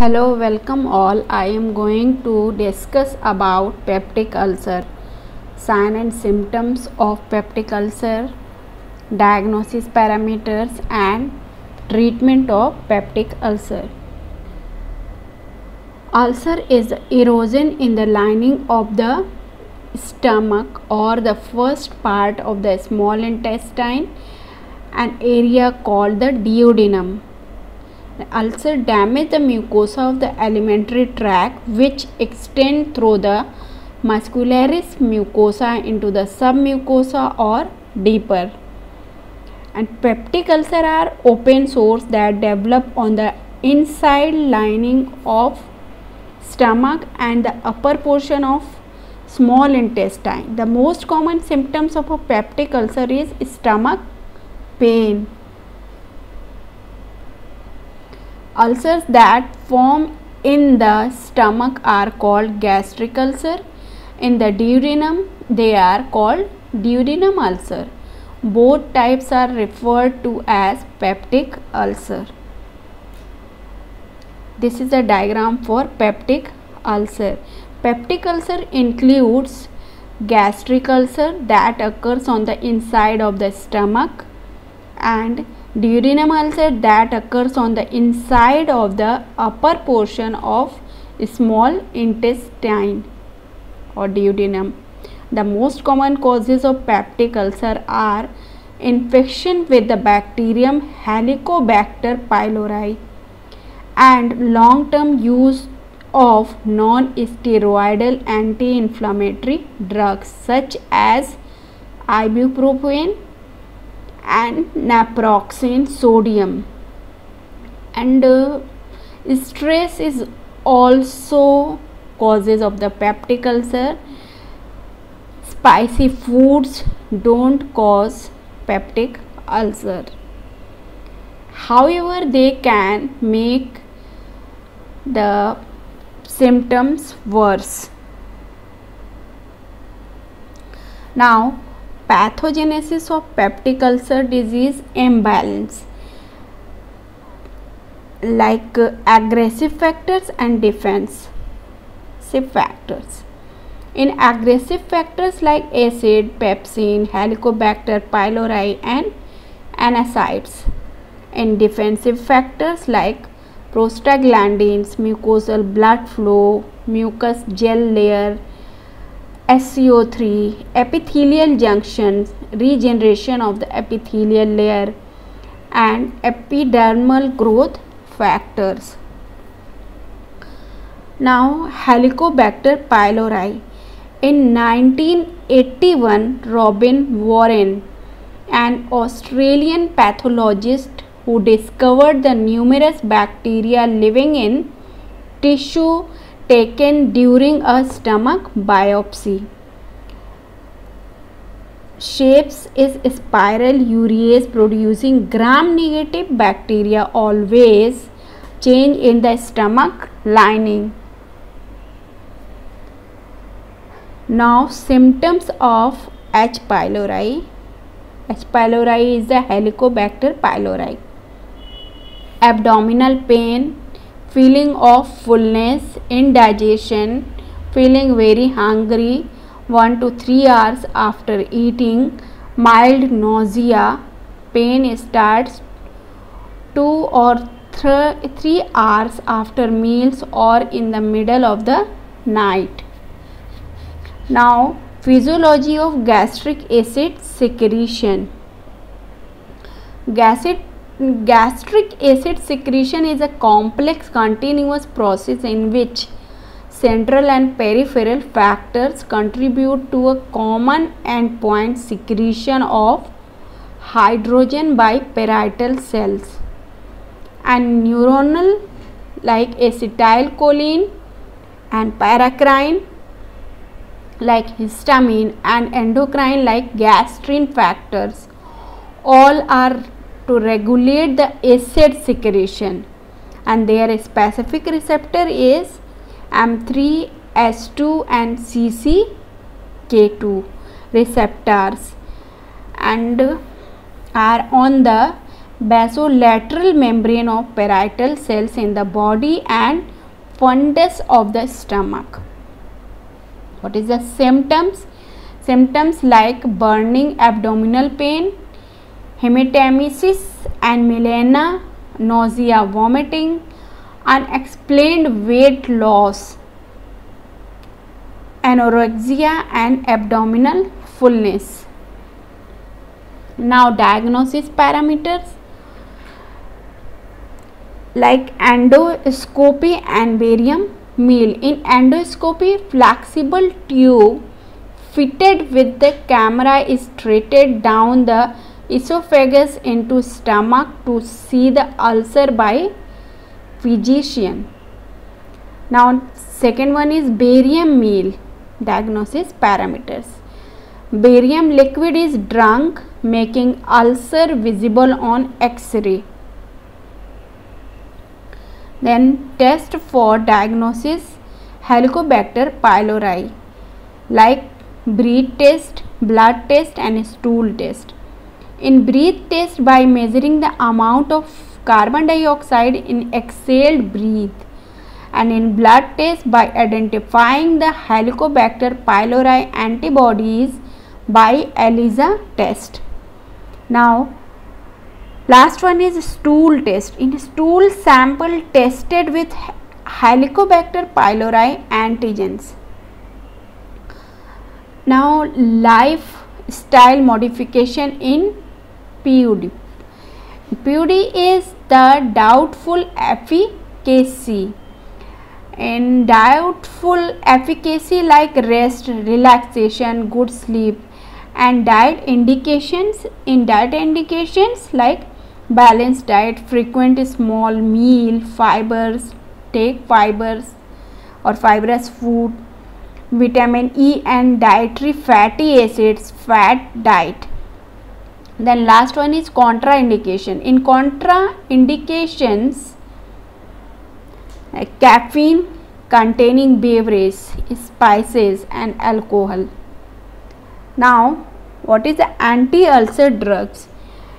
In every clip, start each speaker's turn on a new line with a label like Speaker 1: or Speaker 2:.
Speaker 1: Hello, welcome all. I am going to discuss about peptic ulcer, sign and symptoms of peptic ulcer, diagnosis parameters and treatment of peptic ulcer. Ulcer is erosion in the lining of the stomach or the first part of the small intestine, an area called the duodenum. The ulcer damage the mucosa of the alimentary tract, which extend through the muscularis mucosa into the submucosa or deeper. And peptic ulcer are open sores that develop on the inside lining of stomach and the upper portion of small intestine. The most common symptoms of a peptic ulcer is stomach pain. Ulcers that form in the stomach are called gastric ulcer. In the duodenum, they are called duodenum ulcer. Both types are referred to as peptic ulcer. This is a diagram for peptic ulcer. Peptic ulcer includes gastric ulcer that occurs on the inside of the stomach and duodenum ulcer that occurs on the inside of the upper portion of small intestine or duodenum. The most common causes of peptic ulcer are infection with the bacterium Helicobacter pylori and long-term use of non-steroidal anti-inflammatory drugs such as ibuprofen and naproxen sodium. And stress is also causes of the peptic ulcer. Spicy foods don't cause peptic ulcer. However, they can make the symptoms worse. Now, pathogenesis of peptic ulcer disease imbalance, like aggressive factors and defensive factors. In aggressive factors like acid, pepsin, Helicobacter pylori and anacids. In defensive factors like prostaglandins, mucosal blood flow, mucus gel layer, SCO3, epithelial junctions, regeneration of the epithelial layer and epidermal growth factors. Now, Helicobacter pylori. In 1981, Robin Warren, an Australian pathologist who discovered the numerous bacteria living in tissue taken during a stomach biopsy. Shapes is spiral urease producing gram-negative bacteria always change in the stomach lining. Now, symptoms of H. pylori. H. pylori is the Helicobacter pylori. Abdominal pain, feeling of fullness, indigestion, feeling very hungry 1 to 3 hours after eating, mild nausea, pain starts 2 or 3 hours after meals or in the middle of the night. Now, physiology of gastric acid secretion. Gastric acid secretion is a complex continuous process in which central and peripheral factors contribute to a common endpoint secretion of hydrogen by parietal cells and neuronal like acetylcholine and paracrine like histamine and endocrine like gastrin factors all are to regulate the acid secretion and their specific receptor is M3, S2 and CCK2 receptors and are on the basolateral membrane of parietal cells in the body and fundus of the stomach. What is the symptoms? Symptoms like burning abdominal pain, hematemesis and melena, nausea, vomiting, unexplained weight loss, anorexia and abdominal fullness. Now diagnosis parameters like endoscopy and barium meal. In endoscopy, flexible tube fitted with the camera is treated down the esophagus into stomach to see the ulcer by physician. Now second one is barium meal. Diagnosis parameters. Barium liquid is drunk, making ulcer visible on X-ray. Then test for diagnosis Helicobacter pylori like breath test, blood test and stool test. In breath test, by measuring the amount of carbon dioxide in exhaled breath, and in blood test by identifying the Helicobacter pylori antibodies by ELISA test. Now last one is stool test. In stool sample tested with Helicobacter pylori antigens. Now lifestyle modification in PUD. PUD is the doubtful efficacy. In doubtful efficacy like rest, relaxation, good sleep, and diet indications. In diet indications like balanced diet, frequent small meal, fibers, take fibers or fibrous food, vitamin E and dietary fatty acids, fat diet. Then last one is contraindication. In contraindications, caffeine containing beverage, spices and alcohol. Now what is the anti-ulcer drugs?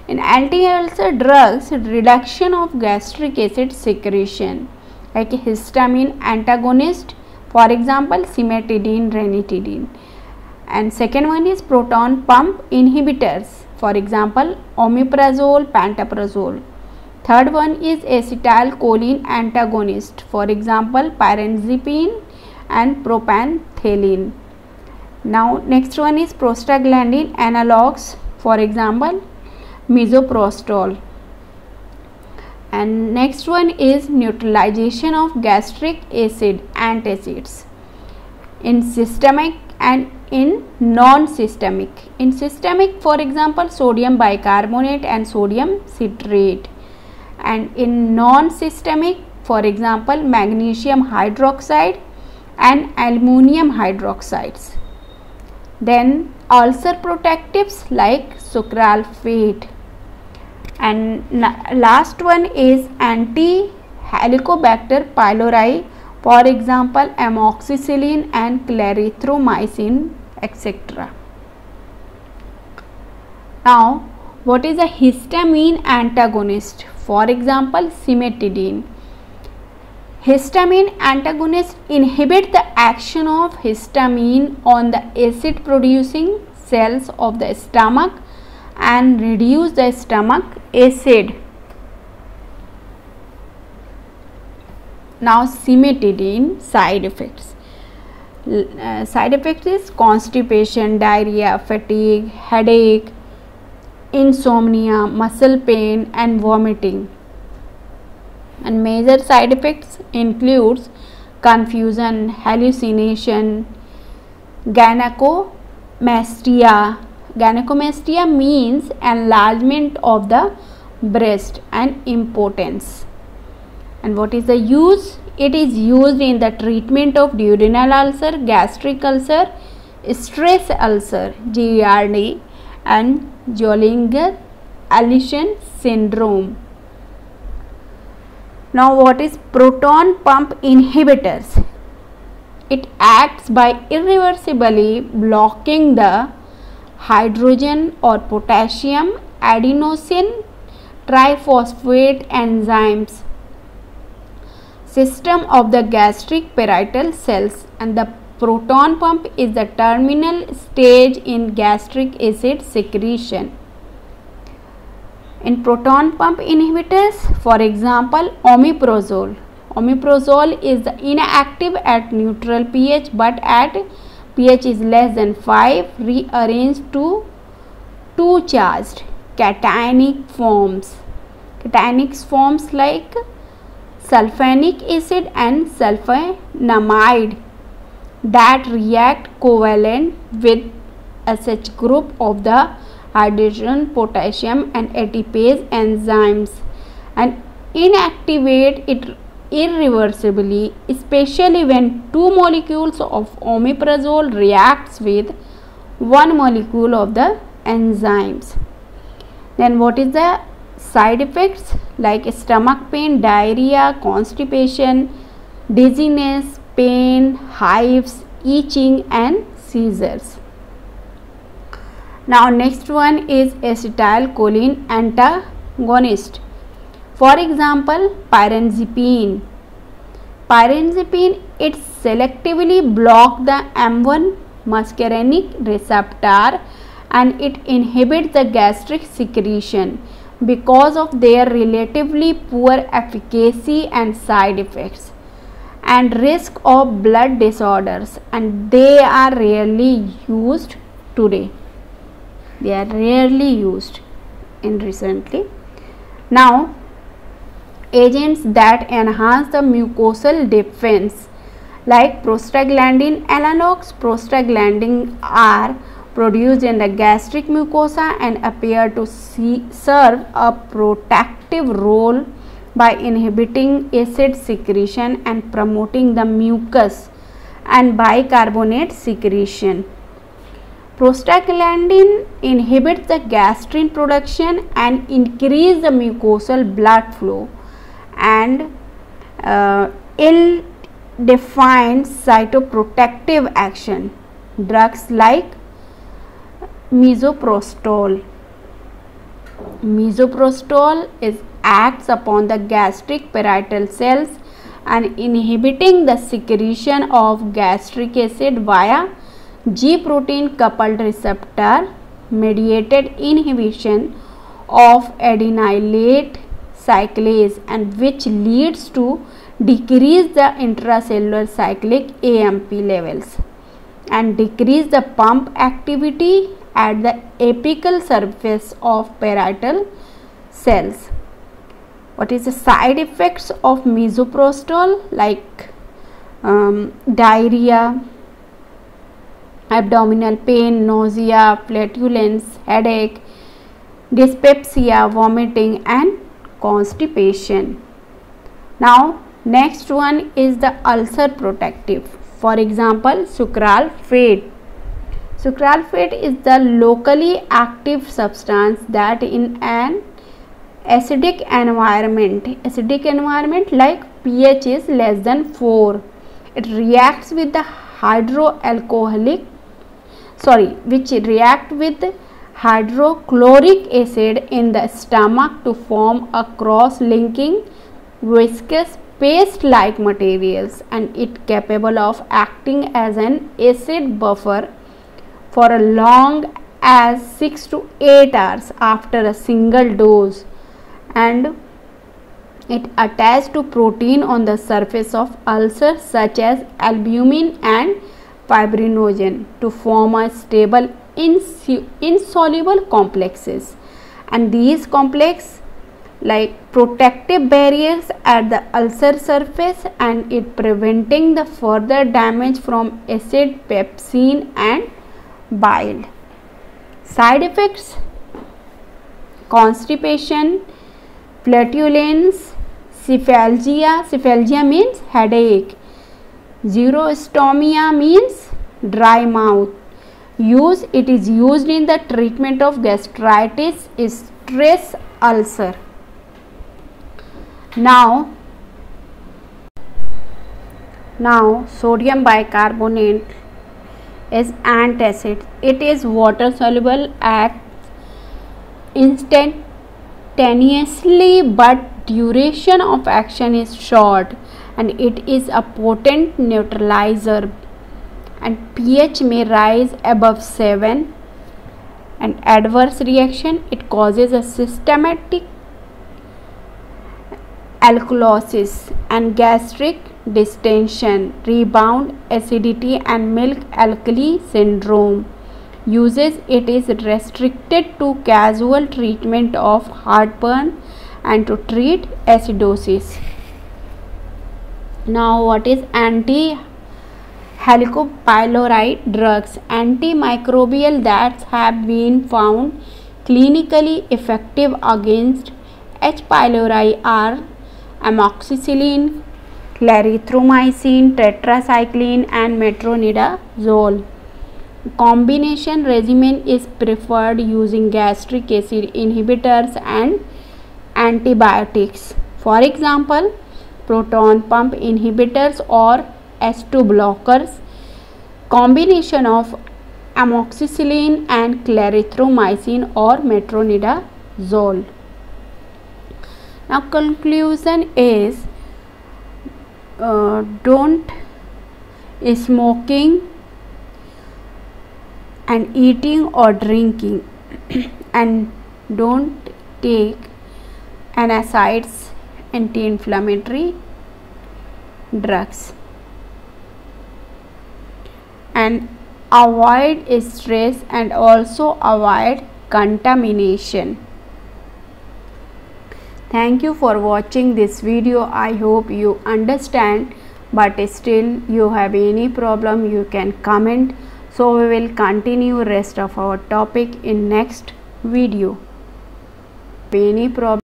Speaker 1: In anti-ulcer drugs, reduction of gastric acid secretion like histamine antagonist, for example cimetidine, ranitidine. And second one is proton pump inhibitors, for example omeprazole, pantoprazole. Third one is acetylcholine antagonist, for example pyrazipine and propanthelin. Now next one is prostaglandin analogs, for example misoprostol. And next one is neutralization of gastric acid antacids in systemic and in non-systemic. In systemic, for example sodium bicarbonate and sodium citrate, and in non-systemic, for example magnesium hydroxide and aluminum hydroxides. Then ulcer protectives like sucralfate. And last one is anti-Helicobacter pylori, for example amoxicillin and clarithromycin, etc. Now what is a histamine antagonist? For example cimetidine. Histamine antagonists inhibit the action of histamine on the acid producing cells of the stomach and reduce the stomach acid. Now cimetidine side effects. Side effects is constipation, diarrhea, fatigue, headache, insomnia, muscle pain and vomiting. And major side effects includes confusion, hallucination, gynecomastia. Gynecomastia means enlargement of the breast and impotence. And what is the use? It is used in the treatment of duodenal ulcer, gastric ulcer, stress ulcer, GERD and Zollinger-Ellison syndrome. Now what is proton pump inhibitors? It acts by irreversibly blocking the hydrogen or potassium adenosine triphosphate enzymes system of the gastric parietal cells, and the proton pump is the terminal stage in gastric acid secretion. In proton pump inhibitors, for example, omeprazole. Omeprazole is inactive at neutral pH, but at pH is less than 5 rearranged to two charged cationic forms. Cationic forms like sulfonic acid and sulfonamide that react covalent with SH group of the hydrogen, potassium and ATPase enzymes and inactivate it irreversibly, especially when two molecules of omeprazole reacts with one molecule of the enzymes. Then what is the side effects? Like stomach pain, diarrhea, constipation, dizziness, pain, hives, itching and seizures. Now next one is acetylcholine antagonist. For example, pyrazipine. Pyrazipine, it selectively blocks the M1 muscarinic receptor and it inhibits the gastric secretion because of their relatively poor efficacy and side effects and risk of blood disorders, and they are rarely used today. They are rarely used in recently. Now, agents that enhance the mucosal defense like prostaglandin analogs. Prostaglandin are produced in the gastric mucosa and appear to serve a protective role by inhibiting acid secretion and promoting the mucus and bicarbonate secretion. Prostaglandin inhibits the gastrin production and increase the mucosal blood flow and ill-defined cytoprotective action. Drugs like misoprostol. Misoprostol acts upon the gastric parietal cells and inhibiting the secretion of gastric acid via G protein coupled receptor mediated inhibition of adenylate cyclase, and which leads to decrease the intracellular cyclic AMP levels and decrease the pump activity at the apical surface of parietal cells. What is the side effects of misoprostol? Like diarrhea, abdominal pain, nausea, flatulence, headache, dyspepsia, vomiting and constipation. Now next one is the ulcer protective. For example, sucralfate. Sucralfate is the locally active substance that in an acidic environment like pH is less than 4, it reacts with the hydrochloric acid in the stomach to form a cross-linking viscous paste-like materials, and it capable of acting as an acid buffer for a long as 6 to 8 hours after a single dose, and it attaches to protein on the surface of ulcers such as albumin and fibrinogen to form a stable insoluble complexes, and these complex like protective barriers at the ulcer surface, and it preventing the further damage from acid, pepsin and bile. Side effects: constipation, flatulence, cephalgia. Cephalgia means headache. Xerostomia means dry mouth. It is used in the treatment of gastritis, stress ulcer. Now sodium bicarbonate is antacid. It is water soluble, acts instantaneously, but duration of action is short, and it is a potent neutralizer, and pH may rise above 7. And adverse reaction, it causes a systematic alkalosis and gastric distension, rebound acidity, and milk alkali syndrome. Uses, it is restricted to casual treatment of heartburn and to treat acidosis. Now, what is anti-helicopylori drugs? Antimicrobial that have been found clinically effective against H. pylori are amoxicillin, clarithromycin, tetracycline, and metronidazole. Combination regimen is preferred using gastric acid inhibitors and antibiotics. For example, proton pump inhibitors or H2 blockers. Combination of amoxicillin and clarithromycin or metronidazole. Now conclusion is, don't smoking and eating or drinking and don't take NSAIDs, anti-inflammatory drugs, and avoid stress and also avoid contamination. Thank you for watching this video. I hope you understand, but still you have any problem, you can comment. So we will continue rest of our topic in next video. Any problem